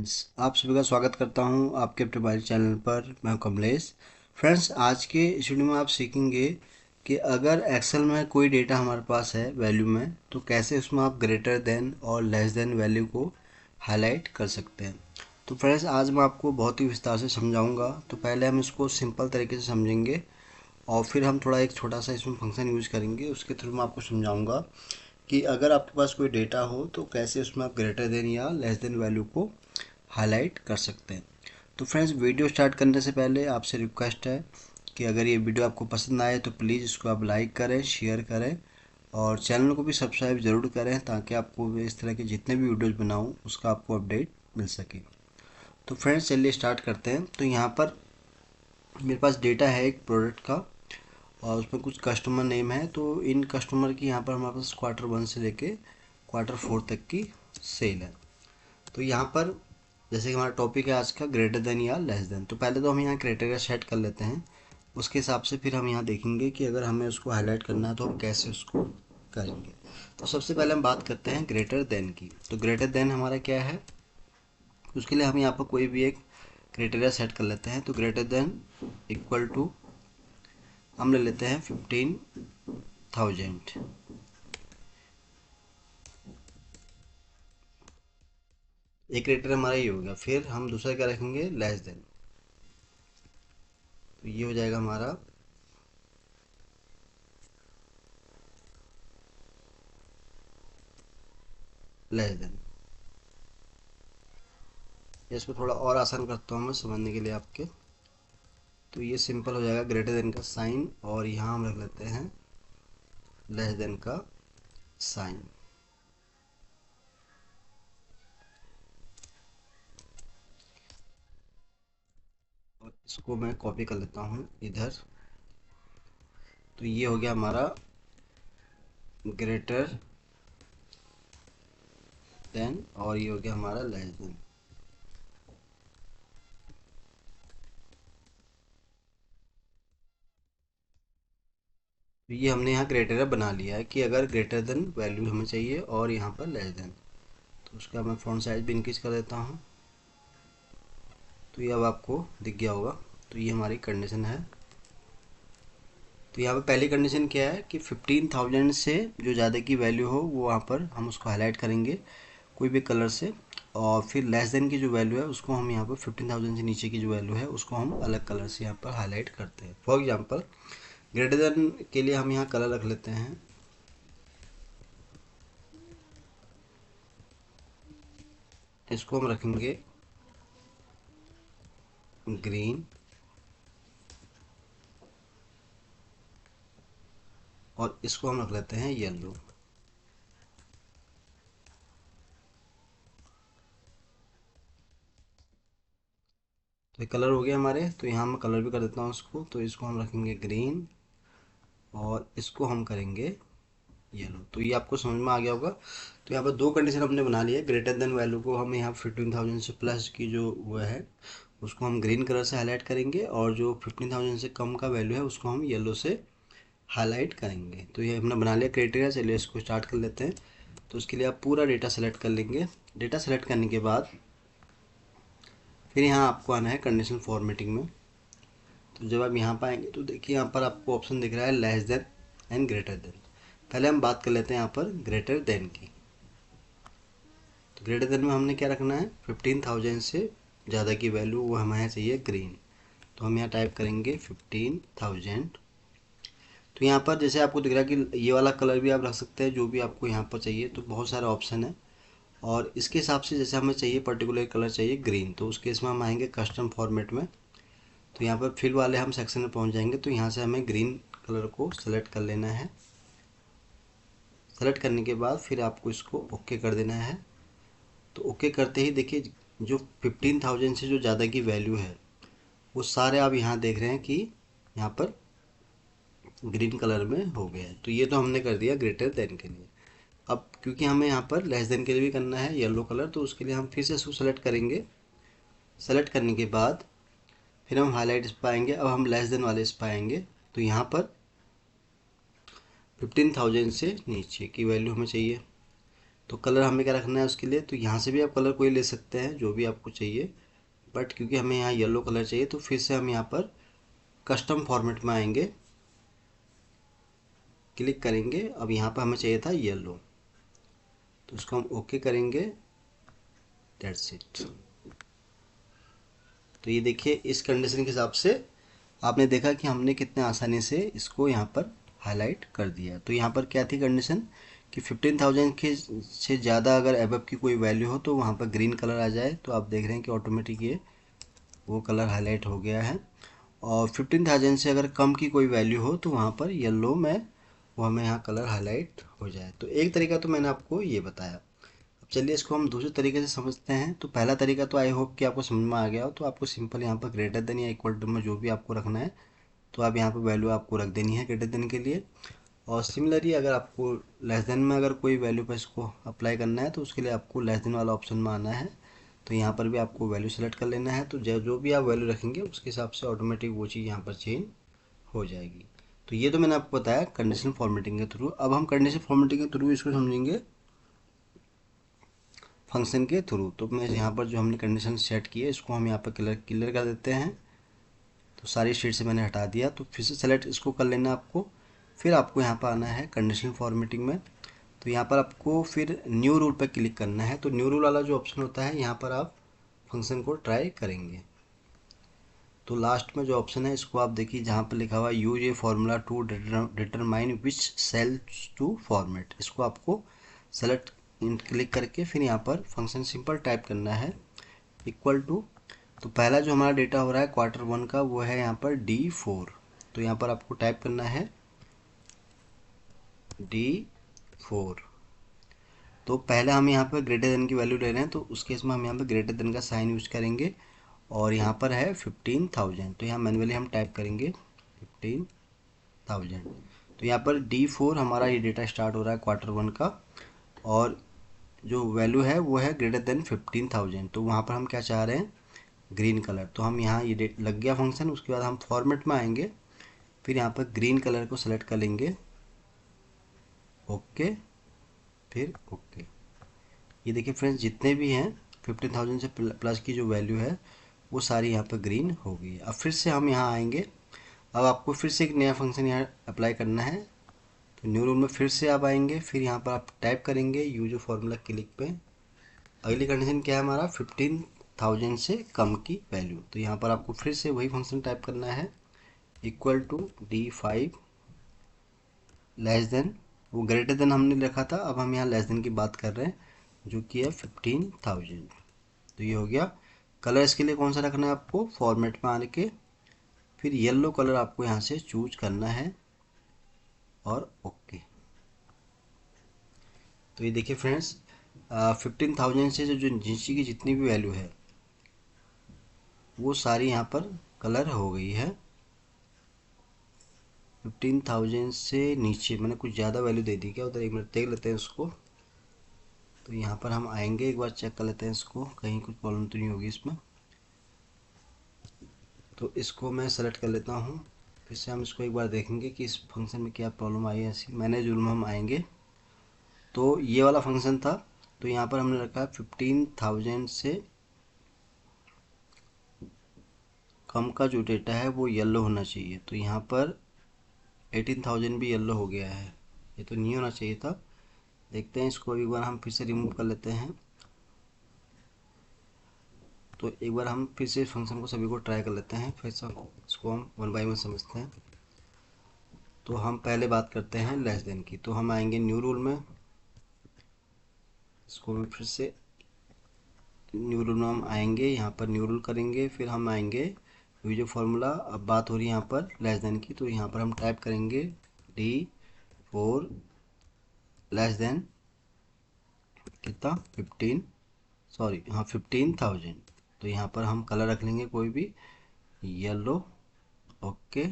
Friends, आप सभी का स्वागत करता हूं आपके अपने मोबाइल चैनल पर। मैं कमलेश। फ्रेंड्स, आज के इस वीडियो में आप सीखेंगे कि अगर एक्सेल में कोई डेटा हमारे पास है वैल्यू में, तो कैसे उसमें आप ग्रेटर देन और लेस देन वैल्यू को हाईलाइट कर सकते हैं। तो फ्रेंड्स, आज मैं आपको बहुत ही विस्तार से समझाऊंगा। तो पहले हम इसको सिंपल तरीके से समझेंगे और फिर हम थोड़ा एक छोटा सा इसमें फंक्शन यूज करेंगे। उसके थ्रू मैं आपको समझाऊंगा कि अगर आपके पास कोई डेटा हो तो कैसे उसमें आप ग्रेटर देन या लेस देन वैल्यू को हाईलाइट कर सकते हैं। तो फ्रेंड्स, वीडियो स्टार्ट करने से पहले आपसे रिक्वेस्ट है कि अगर ये वीडियो आपको पसंद आए तो प्लीज़ इसको आप लाइक करें, शेयर करें और चैनल को भी सब्सक्राइब ज़रूर करें, ताकि आपको इस तरह के जितने भी वीडियोज़ बनाऊँ उसका आपको अपडेट मिल सके। तो फ्रेंड्स, चलिए स्टार्ट करते हैं। तो यहाँ पर मेरे पास डेटा है एक प्रोडक्ट का और उसमें कुछ कस्टमर नेम है। तो इन कस्टमर की यहाँ पर हमारे पास Q1 से लेके Q4 तक की सेल है। तो यहाँ पर जैसे कि हमारा टॉपिक है आज का ग्रेटर देन या लेस देन, तो पहले तो हम यहाँ क्राइटेरिया सेट कर लेते हैं। उसके हिसाब से फिर हम यहाँ देखेंगे कि अगर हमें उसको हाईलाइट करना है तो हम कैसे उसको करेंगे। तो सबसे पहले हम बात करते हैं ग्रेटर देन की। तो ग्रेटर देन हमारा क्या है, उसके लिए हम यहाँ पर कोई भी एक क्राइटेरिया सेट कर लेते हैं। तो ग्रेटर देन इक्वल टू हम ले लेते हैं 15,000। एक क्राइटेरिया हमारा ये हो गया। फिर हम दूसरा क्या रखेंगे, लेस देन। तो ये हो जाएगा हमारा लेस देन। इसको थोड़ा और आसान करता हूँ मैं समझने के लिए आपके। तो ये सिंपल हो जाएगा ग्रेटर देन का साइन और यहाँ हम रख लेते हैं लेस देन का साइन। और इसको मैं कॉपी कर लेता हूँ इधर। तो ये हो गया हमारा ग्रेटर देन और ये हो गया हमारा लेस देन। तो ये हमने यहाँ क्राइटेरिया बना लिया है कि अगर ग्रेटर देन वैल्यू हमें चाहिए और यहाँ पर लेस देन। तो उसका मैं फॉन्ट साइज भी इंक्रीज कर देता हूँ। तो ये अब आपको दिख गया होगा। तो ये हमारी कंडीशन है। तो यहाँ पे पहली कंडीशन क्या है कि 15,000 से जो ज़्यादा की वैल्यू हो वो वहाँ पर हम उसको हाईलाइट करेंगे कोई भी कलर से। और फिर लेस देन की जो वैल्यू है उसको हम यहाँ पर 15,000 से नीचे की जो वैल्यू है उसको हम अलग कलर से यहाँ पर हाईलाइट करते हैं। फॉर एग्जांपल, ग्रेटर देन के लिए हम यहाँ कलर रख लेते हैं इसको हम रखेंगे ग्रीन और इसको हम रख लेते हैं येलो। तो ये कलर हो गया हमारे। तो यहाँ मैं कलर भी कर देता हूँ इसको। तो इसको हम रखेंगे ग्रीन और इसको हम करेंगे येलो। तो ये आपको समझ में आ गया होगा। तो यहाँ पर दो कंडीशन हमने बना लिया है। ग्रेटर देन वैल्यू को हम यहाँ 15,000 से प्लस की जो वो है उसको हम ग्रीन कलर से हाईलाइट करेंगे और जो 15,000 से कम का वैल्यू है उसको हम येलो से हाईलाइट करेंगे। तो ये हमने बना लिया क्राइटेरिया। चलिए इसको स्टार्ट कर लेते हैं। तो उसके लिए आप पूरा डेटा सेलेक्ट कर लेंगे। डेटा सेलेक्ट करने के बाद फिर यहाँ आपको आना है कंडीशन फॉर्मेटिंग में। तो जब आप यहाँ पर आएंगे तो देखिए यहाँ पर आपको ऑप्शन दिख रहा है less than and greater than. पहले हम बात कर लेते हैं यहाँ पर ग्रेटर देन की। तो ग्रेटर देन में हमने क्या रखना है, 15,000 से ज़्यादा की वैल्यू वो हमें चाहिए ग्रीन। तो हम यहाँ टाइप करेंगे 15,000। तो यहाँ पर जैसे आपको दिख रहा है कि ये वाला कलर भी आप रख सकते हैं जो भी आपको यहाँ पर चाहिए। तो बहुत सारे ऑप्शन है और इसके हिसाब से जैसे हमें चाहिए पर्टिकुलर कलर चाहिए ग्रीन, तो उस केस में हम आएंगे कस्टम फॉर्मेट में। तो यहाँ पर फिल वाले हम सेक्शन में पहुँच जाएंगे। तो यहाँ से हमें ग्रीन कलर को सेलेक्ट कर लेना है। सेलेक्ट करने के बाद फिर आपको इसको ओके कर देना है। तो ओके करते ही देखिए जो 15,000 से जो ज़्यादा की वैल्यू है वो सारे आप यहाँ देख रहे हैं कि यहाँ पर ग्रीन कलर में हो गया है। तो ये तो हमने कर दिया ग्रेटर देन के लिए। अब क्योंकि हमें यहाँ पर लेस देन के लिए भी करना है येलो कलर, तो उसके लिए हम फिर से इसको सेलेक्ट करेंगे। सेलेक्ट करने के बाद फिर हम हाईलाइट इस पाएंगे। अब हम लेस देन वाले इस पाएंगे। तो यहाँ पर 15,000 से नीचे की वैल्यू हमें चाहिए। तो कलर हमें क्या रखना है उसके लिए, तो यहाँ से भी आप कलर कोई ले सकते हैं जो भी आपको चाहिए, बट क्योंकि हमें यहाँ येलो कलर चाहिए तो फिर से हम यहाँ पर कस्टम फॉर्मेट में आएंगे, क्लिक करेंगे। अब यहाँ पर हमें चाहिए था येलो, तो इसको हम ओके करेंगे, दैट्स इट। तो ये देखिए इस कंडीशन के हिसाब से आपने देखा कि हमने कितने आसानी से इसको यहाँ पर हाईलाइट कर दिया। तो यहाँ पर क्या थी कंडीशन कि 15,000 के से ज़्यादा अगर एबव की कोई वैल्यू हो तो वहाँ पर ग्रीन कलर आ जाए, तो आप देख रहे हैं कि ऑटोमेटिक ये वो कलर हाईलाइट हो गया है। और 15,000 से अगर कम की कोई वैल्यू हो तो वहाँ पर येलो में वो हमें यहाँ कलर हाईलाइट हो जाए। तो एक तरीका तो मैंने आपको ये बताया। अब चलिए इसको हम दूसरे तरीके से समझते हैं। तो पहला तरीका तो आई होप कि आपको समझ में आ गया हो। तो आपको सिंपल यहाँ पर ग्रेटर देन या इक्वल टू में जो भी आपको रखना है तो आप यहाँ पर वैल्यू आपको रख देनी है ग्रेटर देन के लिए। और सिमिलरली अगर आपको लेस देन में अगर कोई वैल्यू पर इसको अप्लाई करना है तो उसके लिए आपको लेस देन वाला ऑप्शन में आना है। तो यहाँ पर भी आपको वैल्यू सेलेक्ट कर लेना है। तो जो भी आप वैल्यू रखेंगे उसके हिसाब से ऑटोमेटिक वो चीज़ यहाँ पर चेंज हो जाएगी। तो ये तो मैंने आपको बताया कंडीशनल फॉर्मेटिंग के थ्रू। अब हम कंडीशनल फॉर्मेटिंग के थ्रू इसको समझेंगे फंक्शन के थ्रू। तो मैं यहाँ पर जो हमने कंडीशन सेट की है इसको हम यहाँ पर क्लियर कर देते हैं। तो सारी शीट से मैंने हटा दिया। तो फिर से सेलेक्ट इसको कर लेना आपको। फिर आपको यहाँ पर आना है कंडीशनल फॉर्मेटिंग में। तो यहाँ पर आपको फिर न्यू रूल पर क्लिक करना है। तो न्यू रूल वाला जो ऑप्शन होता है यहाँ पर आप फंक्शन को ट्राई करेंगे। तो लास्ट में जो ऑप्शन है इसको आप देखिए जहाँ पर लिखा हुआ है use a formula to determine which cells to format, इसको आपको सेलेक्ट क्लिक करके फिर यहाँ पर फंक्शन सिंपल टाइप करना है इक्वल टू। तो पहला जो हमारा डेटा हो रहा है Q1 का वो है यहाँ पर D4। तो यहाँ पर आपको टाइप करना है D4। तो पहले हम यहाँ पर ग्रेटर देन की वैल्यू ले रहे हैं तो उस केस में हम यहाँ पर ग्रेटर देन का साइन यूज करेंगे। और यहाँ पर है 15,000, तो यहाँ मैन्युअली हम टाइप करेंगे 15,000। तो यहाँ पर D4 हमारा ये डेटा स्टार्ट हो रहा है Q1 का, और जो वैल्यू है वो है ग्रेटर देन 15,000। तो वहाँ पर हम क्या चाह रहे हैं, ग्रीन कलर। तो हम यहाँ ये डेट लग गया फंक्शन। उसके बाद हम फॉर्मेट में आएंगे, फिर यहाँ पर ग्रीन कलर को सेलेक्ट कर लेंगे, ओके, फिर ओके। ये देखिए फ्रेंड्स जितने भी हैं 15,000 से प्लस की जो वैल्यू है वो सारी यहाँ पर ग्रीन हो गई। अब फिर से हम यहाँ आएंगे। अब आपको फिर से एक नया फंक्शन यहाँ अप्लाई करना है। तो न्यू रूल में फिर से आप आएंगे, फिर यहाँ पर आप टाइप करेंगे यूज फॉर्मूला क्लिक पे। अगली कंडीशन क्या है हमारा 15,000 से कम की वैल्यू। तो यहाँ पर आपको फिर से वही फंक्शन टाइप करना है equal to D5 less than, वो ग्रेटर देन हमने लिखा था, अब हम यहाँ लेस देन की बात कर रहे हैं जो कि है 15,000। तो ये हो गया। कलर इसके लिए कौन सा रखना है आपको, फॉर्मेट में आने के फिर येलो कलर आपको यहाँ से चूज करना है और ओके। तो ये देखिए फ्रेंड्स 15,000 से जो नीचे की जितनी भी वैल्यू है वो सारी यहाँ पर कलर हो गई है। 15,000 से नीचे मैंने कुछ ज़्यादा वैल्यू दे दी क्या उधर, एक मिनट देख लेते हैं उसको। तो यहाँ पर हम आएंगे, एक बार चेक कर लेते हैं इसको, कहीं कुछ प्रॉब्लम तो नहीं होगी इसमें। तो इसको मैं सेलेक्ट कर लेता हूँ। फिर से हम इसको एक बार देखेंगे कि इस फंक्शन में क्या प्रॉब्लम आई है। ऐसी मैनेज रूल में हम आएंगे, तो ये वाला फंक्शन था। तो यहाँ पर हमने रखा है 15,000 से कम का जो डेटा है वो येलो होना चाहिए। तो यहाँ पर 18,000 भी येलो हो गया है, ये तो नहीं होना चाहिए था। देखते हैं इसको एक बार हम फिर से रिमूव कर लेते हैं। तो एक बार हम फिर से इस फंक्शन को सभी को ट्राई कर लेते हैं, फिर से इसको हम वन बाय वन समझते हैं। तो हम पहले बात करते हैं लेस देन की। तो हम आएंगे न्यू रूल में, इसको मैं फिर से न्यू रूल में हम आएंगे, यहाँ पर न्यू रूल करेंगे, फिर हम आएंगे यूज फॉर्मूला। अब बात हो रही है यहाँ पर लेस देन की, तो यहाँ पर हम टाइप करेंगे D4 लेस देन कितना 15,000। तो यहाँ पर हम कलर रख लेंगे कोई भी, येलो, ओके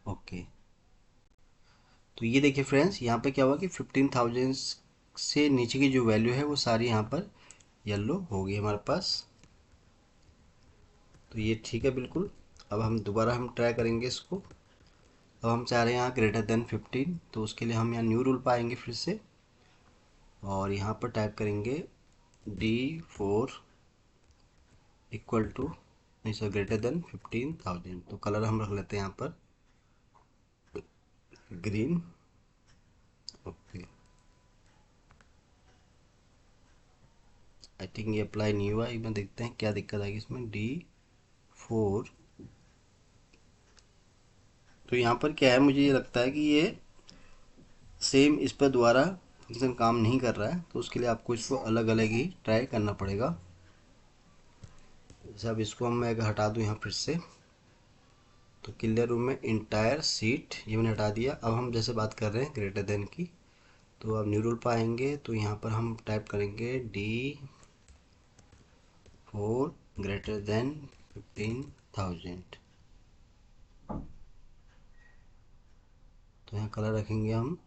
ओके। तो ये देखिए फ्रेंड्स यहाँ पे क्या हुआ कि 15,000 से नीचे की जो वैल्यू है वो सारी यहाँ पर येलो हो गई हमारे पास। तो ये ठीक है बिल्कुल। अब हम दोबारा हम ट्राई करेंगे इसको। अब हम चाह रहे हैं यहाँ ग्रेटर देन 15, तो उसके लिए हम यहाँ न्यू रूल पाएंगे फिर से। और यहाँ पर टाइप करेंगे D4 इक्वल टू नहीं सर ग्रेटर देन 15,000। तो कलर हम रख लेते हैं यहाँ पर ग्रीन। ओके, आई थिंक ये अप्लाई नहीं हुआ। एक बार देखते हैं क्या दिक्कत आएगी इसमें। D4 तो यहाँ पर क्या है, मुझे ये लगता है कि ये सेम इस पर दोबारा फंक्शन काम नहीं कर रहा है, तो उसके लिए आपको इसको अलग अलग ही ट्राई करना पड़ेगा। जैसे अब इसको मैं अगर हटा दूँ यहाँ फिर से, तो क्लियर रूम में इंटायर सीट ये मैंने हटा दिया। अब हम जैसे बात कर रहे हैं ग्रेटर देन की, तो अब न्यू रूल पर आएंगे, तो यहाँ पर हम टाइप करेंगे D4 ग्रेटर देन 15,000। तो यहाँ कलर रखेंगे हम।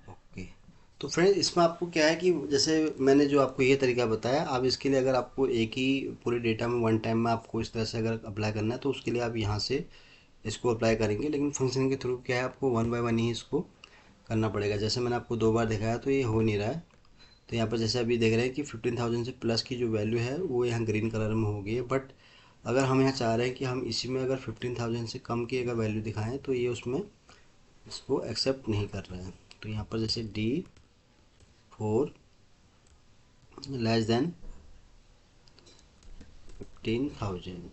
ओके, तो फ्रेंड्स इसमें आपको क्या है कि जैसे मैंने जो आपको ये तरीका बताया, आप इसके लिए अगर आपको एक ही पूरे डेटा में वन टाइम में आपको इस तरह से अगर अप्लाई करना है, तो उसके लिए आप यहाँ से इसको अप्लाई करेंगे। लेकिन फंक्शन के थ्रू क्या है, आपको वन बाय वन ही इसको करना पड़ेगा। जैसे मैंने आपको 2 बार दिखाया तो ये हो नहीं रहा है। तो यहाँ पर जैसे अभी देख रहे हैं कि 15,000 से प्लस की जो वैल्यू है वो यहाँ ग्रीन कलर में हो गई है। बट अगर हम यहाँ चाह रहे हैं कि हम इसी में अगर 15,000 से कम की अगर वैल्यू दिखाएं, तो ये उसमें इसको एक्सेप्ट नहीं कर रहे हैं। तो यहाँ पर जैसे D4 लेस देन 15,000,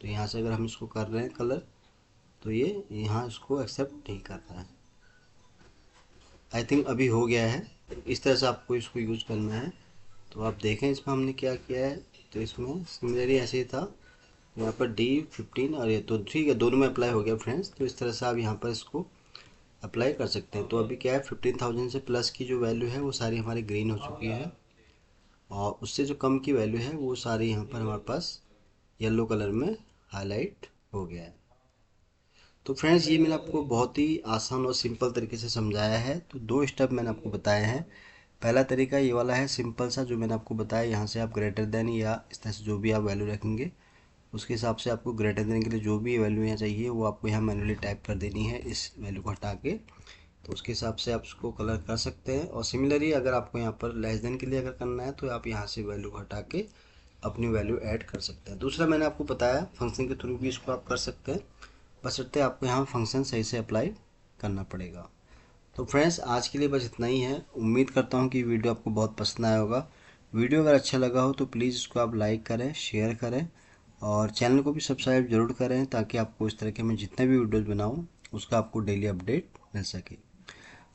तो यहाँ से अगर हम इसको कर रहे हैं कलर, तो ये यहाँ इसको एक्सेप्ट नहीं कर रहा है। आई थिंक अभी हो गया है। इस तरह से आपको इसको यूज़ करना है। तो आप देखें इसमें हमने क्या किया है। तो इसमें सिमिलरली ऐसे ही था, यहाँ पर D15 और ये तो ठीक है, दोनों में अप्लाई हो गया फ्रेंड्स। तो इस तरह से आप यहाँ पर इसको अप्लाई कर सकते हैं। तो अभी क्या है, 15,000 से प्लस की जो वैल्यू है वो सारी हमारी ग्रीन हो चुकी है, और उससे जो कम की वैल्यू है वो सारी यहाँ पर हमारे पास येलो कलर में हाईलाइट हो गया है। तो फ्रेंड्स ये मैंने आपको बहुत ही आसान और सिंपल तरीके से समझाया है। तो 2 स्टेप मैंने आपको बताए हैं। पहला तरीका ये वाला है सिंपल सा, जो मैंने आपको बताया। यहाँ से आप ग्रेटर देन या इस तरह से जो भी आप वैल्यू रखेंगे, उसके हिसाब से आपको ग्रेटर देन के लिए जो भी वैल्यू यहाँ चाहिए वो आपको यहाँ मैन्युअली टाइप कर देनी है, इस वैल्यू को हटा के। तो उसके हिसाब से आप उसको कलर कर सकते हैं। और सिमिलरली अगर आपको यहाँ पर लेस देन के लिए अगर करना है, तो आप यहाँ से वैल्यू को हटा के अपनी वैल्यू ऐड कर सकते हैं। दूसरा मैंने आपको बताया फंक्शन के थ्रू भी इसको आप कर सकते हैं, बशर्ते आपको यहाँ फंक्शन सही से अप्लाई करना पड़ेगा। तो फ्रेंड्स आज के लिए बस इतना ही है। उम्मीद करता हूँ कि वीडियो आपको बहुत पसंद आया होगा। वीडियो अगर अच्छा लगा हो तो प्लीज़ इसको आप लाइक करें, शेयर करें, और चैनल को भी सब्सक्राइब जरूर करें, ताकि आपको इस तरह के मैं जितने भी वीडियोज़ बनाऊँ उसका आपको डेली अपडेट मिल सके।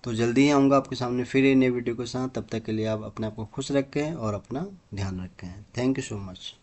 तो जल्दी ही आऊँगा आपके सामने फिर एक नई वीडियो के साथ। तब तक के लिए आप अपने आप को खुश रखें और अपना ध्यान रखें। Thank you so much.